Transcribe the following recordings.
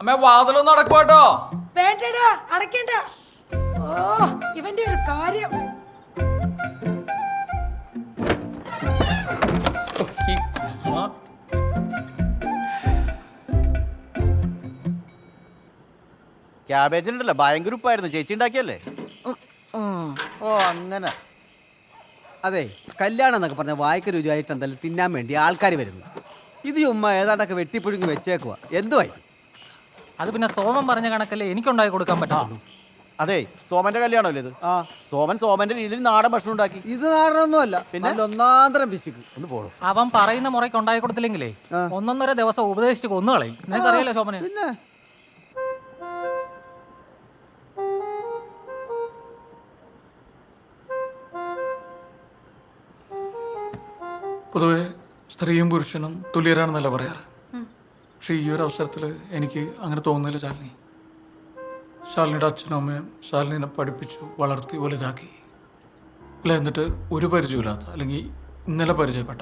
അമ്മ വാതിലൊന്നും അടക്കുവാട്ടോ. വേണ്ടടാ, അടക്കണ്ട. ഓ, ഇവന്റെ ഒരു കാര്യം. ക്യാബേജിനുണ്ടല്ലോ ഭയങ്കര ഉപ്പായിരുന്നു. ചേച്ചി ഉണ്ടാക്കിയല്ലേ? ഓ അങ്ങനെ. അതെ, കല്യാണം എന്നൊക്കെ പറഞ്ഞ വായിക്ക രുചിയായിട്ട് എന്തായാലും തിന്നാൻ വേണ്ടി ആൾക്കാർ വരുന്നു. ഇത് ഉമ്മ ഏതാണ്ടൊക്കെ വെട്ടിപ്പുഴുങ്ങി വെച്ചേക്കുക. എന്തുവായി? അത് പിന്നെ സോമൻ പറഞ്ഞ കണക്കല്ലേ എനിക്കുണ്ടാക്കി കൊടുക്കാൻ പറ്റുള്ളൂ. അതെ, സോമന്റെ കല്യാണമല്ലേ ഇത്? ആ, സോമന്റെ രീതിയിൽ നാടൻ ഭക്ഷണം ഉണ്ടാക്കി. ഇത് നാടനൊന്നുമല്ല, പിന്നെ ഒന്നാന്തരം പിശുക്ക്. ഒന്ന് പോടും. അവൻ പറയുന്ന മുറയ്ക്ക് ഉണ്ടാക്കി കൊടുത്തില്ലെങ്കിലേ 1.5 ദിവസം ഉപദേശിച്ച് കൊന്നുകളയും. നിനക്കറിയില്ല സോമന്? പിന്നെ പൊതുവെ സ്ത്രീയും പുരുഷനും തുല്യരാണെന്നല്ല പറയാറ്. പക്ഷെ ഈ ഒരു അവസരത്തിൽ എനിക്ക് അങ്ങനെ തോന്നുന്നില്ല. ശാലിനിയുടെ അച്ഛനും അമ്മയും ശാലിനിനെ പഠിപ്പിച്ചു, വളർത്തി, വലുതാക്കി. അല്ല, എന്നിട്ട് ഒരു പരിചയമില്ലാത്ത, അല്ലെങ്കിൽ ഇന്നലെ പരിചയപ്പെട്ട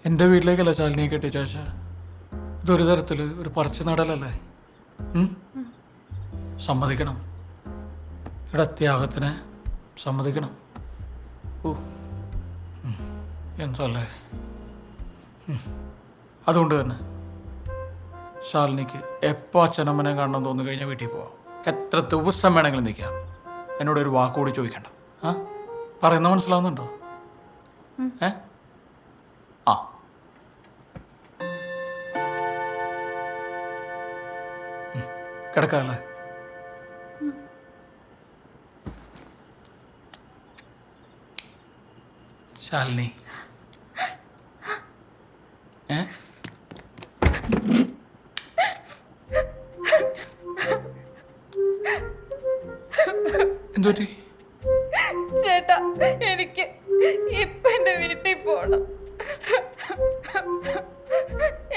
എൻ്റെ വീട്ടിലേക്കല്ല ശാലിനിയെ കെട്ടിച്ചാച്ച. ഇതൊരു തരത്തിൽ ഒരു പറിച്ചു നടലല്ലേ? സമ്മതിക്കണം. ഇവിടെ ത്യാഗത്തിനെ സമ്മതിക്കണം. ഓ, എന്തല്ലേ. അതുകൊണ്ട് തന്നെ ശാലിനിക്ക് എപ്പോൾ അച്ഛനമ്മനെ കാണണം തോന്നി കഴിഞ്ഞാൽ വീട്ടിൽ പോവാം. എത്ര ദിവസം വേണമെങ്കിലും നിൽക്കാം. എന്നോടൊരു വാക്കുകൂടി ചോദിക്കണ്ട. ആ, പറയുന്ന മനസ്സിലാവുന്നുണ്ടോ? ആ, കിടക്കാല്ലേ? ശാലിനി, എന്തുപറ്റി? ചേട്ടാ, എനിക്ക് ഇപ്പൊ എന്റെ വീട്ടിൽ പോണം.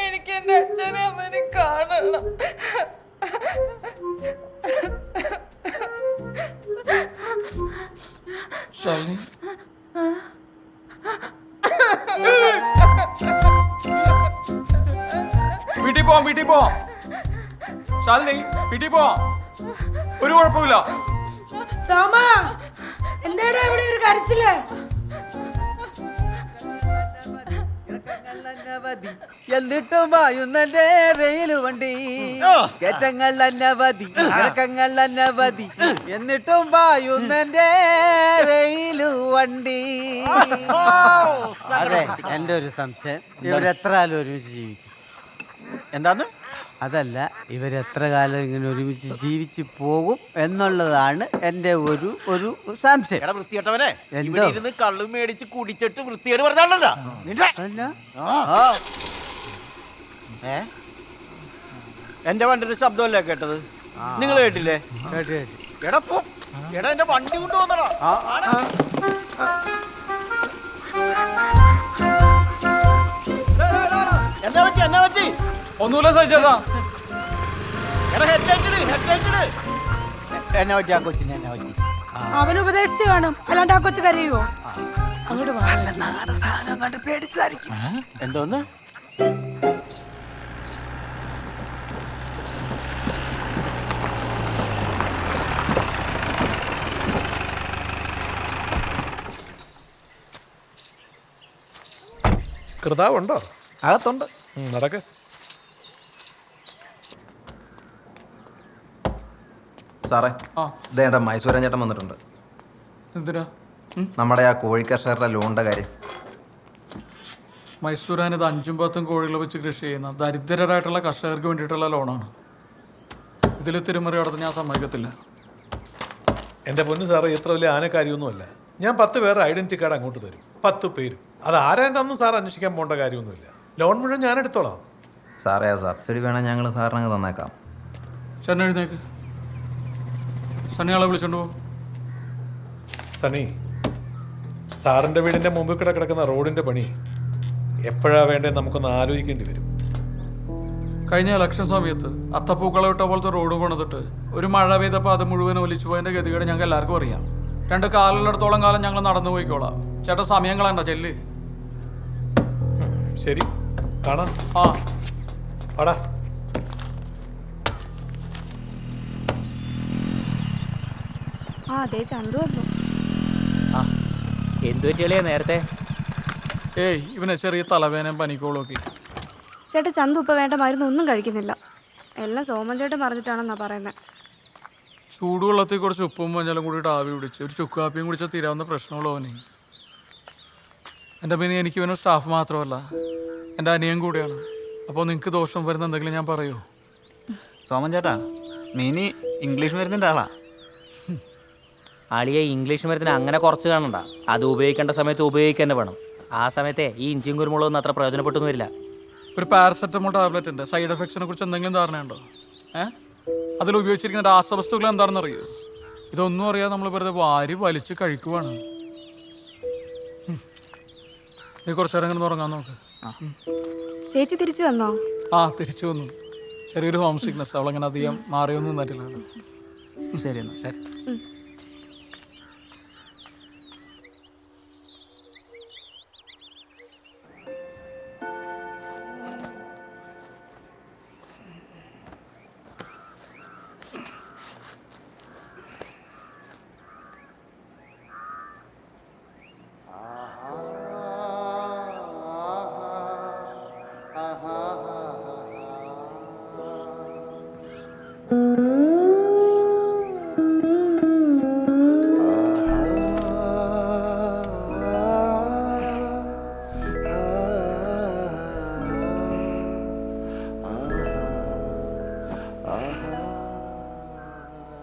എനിക്ക് എന്റെ അച്ഛനെ അമ്മനെ കാണണം. ശാലിനി, വീട്ടിൽ പോവാം. ശാലിനി, വീട്ടിൽ പോവാം. ഒരു കുഴപ്പമില്ല. സോമ, എന്താടാ ഇവിടെ ഒരു കരച്ചില്? എന്നിട്ടും വായുന്നന്റെ റെയിൽ വണ്ടി, കയറ്റങ്ങൾ അനവധി, ഇറക്കങ്ങൾ അനവധി, എന്നിട്ടും വായുന്നന്റെ റെയിൽ വണ്ടി. അതെ, എന്റെ ഒരു സംശയം, ഇവരെത്ര കാലം ഒരുമിച്ച് ജീവിക്കും? എന്താന്ന്? അതല്ല, ഇവരെത്ര കാലം ഇങ്ങനെ ഒരുമിച്ച് ജീവിച്ച് പോകും എന്നുള്ളതാണ് എന്റെ ഒരു ഒരു സംശയം. എടാ വൃത്തികെട്ടവനെ, എന്തോ? ഇവിടെ ഇരുന്ന് കള്ളു മേടിച്ച് കുടിച്ചിട്ട് വൃത്തികേട് പറഞ്ഞാണല്ലോ. അല്ല, എന്റെ വണ്ടിയുടെ ശബ്ദമല്ലേ കേട്ടത്? നിങ്ങൾ കേട്ടില്ലേ? കേട്ട് കേട്ട്. എടാ പോ, എടാ എന്റെ വണ്ടി കൊണ്ടുവന്നടാ. എന്നാ പറ്റി? ഒന്നുമില്ല സഹിച്ചേട്ടാ. എടാ ഹെഡ്ലൈറ്റ് എന്നാ പറ്റി? ആ കൊച്ചിനെ എന്നാ പറ്റി? അവന് ഉപദേശിച്ചു കാണും, അല്ലാണ്ട് ആ കൊച്ചു കരയുവോ? അങ്ങോട്ട് എന്തോന്ന്? കൃതാവുണ്ടോ? അകത്തുണ്ട്. നടക്ക്. സാറേ, ഇതേണ്ട മൈസൂരൻ ചേട്ടൻ വന്നിട്ടുണ്ട്. എന്തിനാ? നമ്മുടെ ആ കോഴി കർഷകരുടെ ലോണിന്റെ കാര്യം. മൈസൂരാൻ ഇത് 5-10 കോഴികളെ വെച്ച് കൃഷി ചെയ്യുന്ന ദരിദ്രരായിട്ടുള്ള കർഷകർക്ക് വേണ്ടിയിട്ടുള്ള ലോണാണ്. ഇതിൽ തിരുമറി നടത്തി ഞാൻ സമ്മതിക്കത്തില്ല. എൻ്റെ പൊന്നു സാറേ, ഇത്ര വലിയ ആനക്കാര്യമൊന്നുമല്ല. ഞാൻ 10 പേരുടെ ഐഡന്റിറ്റി കാർഡ് അങ്ങോട്ട് തരും. 10 പേരും. അത് ആരാന്താന്നും സാർ അന്വേഷിക്കാൻ പോകേണ്ട കാര്യമൊന്നുമില്ല. ലോൺ മുഴുവൻ ഞാൻ എടുത്തോളാം. സാറേ, ആ സബ്സിഡി വേണം, ഞങ്ങൾ സാറിനങ്ങ് തന്നേക്കാം. ചേട്ടൻ എഴുന്നേക്ക്. സണ്ണിയാളെ വിളിച്ചോണ്ട് പോകും. സണ്ണി, സാറിൻ്റെ വീടിൻ്റെ മുമ്പിൽ കിടക്കുന്ന റോഡിൻ്റെ പണി എപ്പോഴാ വേണ്ടത് നമുക്കൊന്ന് ആലോചിക്കേണ്ടി വരും. കഴിഞ്ഞ ഇലക്ഷൻ സമയത്ത് അത്തപ്പൂക്കളം ഇട്ട പോലത്തെ റോഡ് പണിതിട്ട് ഒരു മഴ പെയ്തപ്പോൾ അത് മുഴുവൻ ഒലിച്ചു പോയതിൻ്റെ ഗതികേട് ഞങ്ങൾക്ക് എല്ലാവർക്കും അറിയാം. 2 കാലിടത്തോളം കാലം ഞങ്ങൾ നടന്നു പോയിക്കോളാം. ചേട്ടാ, സമയം കളയണ്ട, ചെല്ല്. ശരി, കാണാം. ആ, ആടാ. ആ അതെ ചന്തു വന്നു. ആ എന്തു പറ്റിയളിയാ നേരത്തെ? ഏയ് ഇവനെ ചെറിയ തലവേനയും പനിക്കോളൊക്കെ. ചേട്ടാ ചന്തു ഇപ്പം വേണ്ട മരുന്നൊന്നും കഴിക്കുന്നില്ല. എല്ലാം സോമൻ ചേട്ടൻ പറഞ്ഞിട്ടാണെന്നാ പറയുന്നത്. ചൂടുവെള്ളത്തിൽ കുറച്ച് ഉപ്പും മഞ്ഞളും കൂടിയിട്ട് ആവി പിടിച്ച് ഒരു ചുക്ക് കാപ്പിയും കുടിച്ചാൽ തീരാവുന്ന പ്രശ്നമുള്ളവനെ. എൻ്റെ പിന്നെ എനിക്ക് ഇവനൊരു സ്റ്റാഫ് മാത്രമല്ല, എൻ്റെ അനിയൻ കൂടിയാണ്. അപ്പോൾ നിങ്ങൾക്ക് ദോഷം വരുന്ന എന്തെങ്കിലും ഞാൻ പറയുമോ? സോമൻ ചേട്ടാ, നീ ഇംഗ്ലീഷ് മരുന്നിൻ്റെ ആളാ. ആളിയെ ഇംഗ്ലീഷ് മരുന്നിന് അങ്ങനെ കുറച്ച് കാണണ്ട. അത് ഉപയോഗിക്കേണ്ട സമയത്ത് ഉപയോഗിക്കുക തന്നെ വേണം. ആ സമയത്തെ ഈ ഇഞ്ചിയും കുരുമുളകൊന്നും അത്ര പ്രയോജനപ്പെട്ടൊന്നും വരില്ല. ഒരു പാരസെറ്റമോൾ ടാബ്ലറ്റിൻ്റെ സൈഡ് എഫക്ട്സിനെ കുറിച്ച് എന്തെങ്കിലും ധാരണയുണ്ടോ? അതിൽ ഉപയോഗിച്ചിരിക്കുന്ന രാസവസ്തുക്കൾ എന്താണെന്ന് അറിയോ? ഇതൊന്നും അറിയാതെ നമ്മൾ വെറുതെ വാരി വലിച്ച് കഴിക്കുവാണ്. നീ കുറച്ചു നേരം ഇങ്ങനെ ഉറങ്ങാൻ നോക്ക്. ചേച്ചി തിരിച്ചു വന്നോ? ആ തിരിച്ചു വന്നു. ചെറിയൊരു ഹോം സിക്നസ്, അവളങ്ങനെ അധികം മാറിയൊന്നും നിന്നിട്ടില്ലല്ലോ. ശരി എന്നാ. ശരി.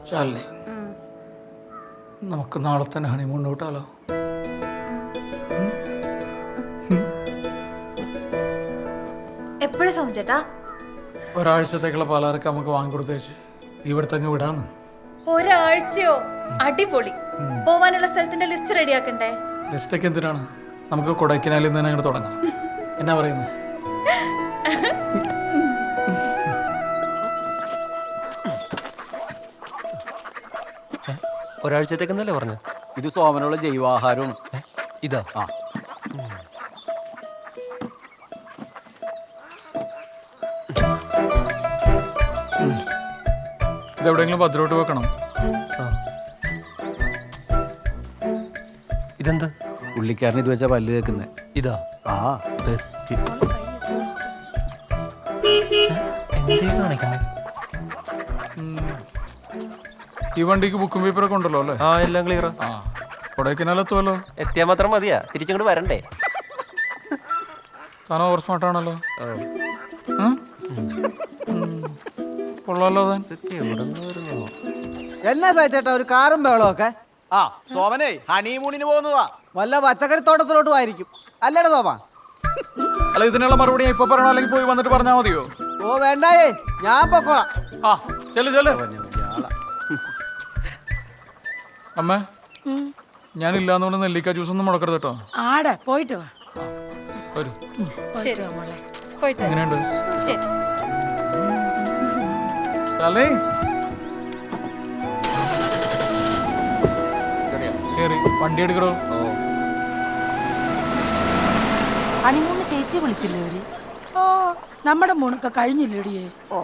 ശാലിനി, നമുക്ക് നാളെ തന്നെ ഹണിമൂൺ കൂട്ടാലോ? എപ്പോഴും സോമൻ ചേട്ടാ? ഒരാഴ്ചത്തേക്കുള്ള പലഹാരമൊക്കെ നമുക്ക് വാങ്ങിക്കൊടുത്തേച്ച് ഇവിടുത്തെ അങ്ങ് വിടാന്ന്. ഒരാഴ്ചയോ? അടിപൊളി. പോവാനുള്ള സ്ഥലത്തിന്റെ ലിസ്റ്റ് റെഡിയാക്കണ്ടേ? ലിസ്റ്റൊക്കെ എന്തിനാണ്? നമുക്ക് കൊടൈക്കനാലിൽ നിന്ന് തന്നെ അങ്ങോട്ട് തുടങ്ങാം. എന്നാ പറയുന്നത്? ഒരാഴ്ചത്തേക്കെന്നല്ലേ പറഞ്ഞു? ഇത് സോമനുള്ള ജൈവാഹാരമാണ്. ഇതാ? ആ ഇതെവിടെയെങ്കിലും ഭദ്രോട്ട് വെക്കണം. ഇതെന്താ? പുള്ളിക്കാരൻ ഇത് വെച്ചാ പല്ല് കേൾക്കുന്നത്. ഇതാ? ആ ബെസ്റ്റ്. എന്തേ കാണിക്കണ്ടേ? ഈ വണ്ടിക്ക് ബുക്കും പേപ്പറൊക്കെ ഉണ്ടല്ലോ അല്ലേ? ആ എല്ലാം ക്ലിയറാ. ആ കൊടൈക്കനാലെത്തുമല്ലോ. എത്തിയാൽ മാത്രം മതിയാ, തിരിച്ചങ്ങോട്ട് വരണ്ടേ? താൻ ഓവർ സ്മാർട്ടാണല്ലോ. കൊള്ളാലോ താൻ. എന്നാ സായിച്ചേട്ടാ ഒരു കാറും ബഹളവും ഒക്കെ? ആ സോമനെ ഹണിമൂണിന് പോകുന്നതാ. വല്ല പച്ചക്കറിത്തോട്ടത്തിലോട്ടും ആയിരിക്കും അല്ലേടാ സോമ? അല്ല ഇതിനുള്ള മറുപടി ഞാൻ ഇപ്പൊ പറയണോ അല്ലെങ്കിൽ പോയി വന്നിട്ട് പറഞ്ഞാൽ മതിയോ? ഓ വേണ്ടായേ, ഞാൻ പൊക്കോളാം. ആ ചെല്ലു ചെല്ലു. അമ്മേ, ഞാനില്ലാന്നുകൊണ്ട് നെല്ലിക്ക ജ്യൂസ് ഒന്നും മുടക്കരുത് കേട്ടോ. ആടെ പോയിട്ട് വാ. വരൂ. ശരി പോയിട്ട് വരാം. എങ്ങനെയുണ്ട് ശരി. ശാലിനി? കേറി വണ്ടി എടുക്കണോ? ഹണിമൂണ് ചേച്ചിയെ വിളിച്ചില്ലേ അവര്? ഓ നമ്മുടെ മൂണൊക്കെ കഴിഞ്ഞില്ലേടിയേ? ഓ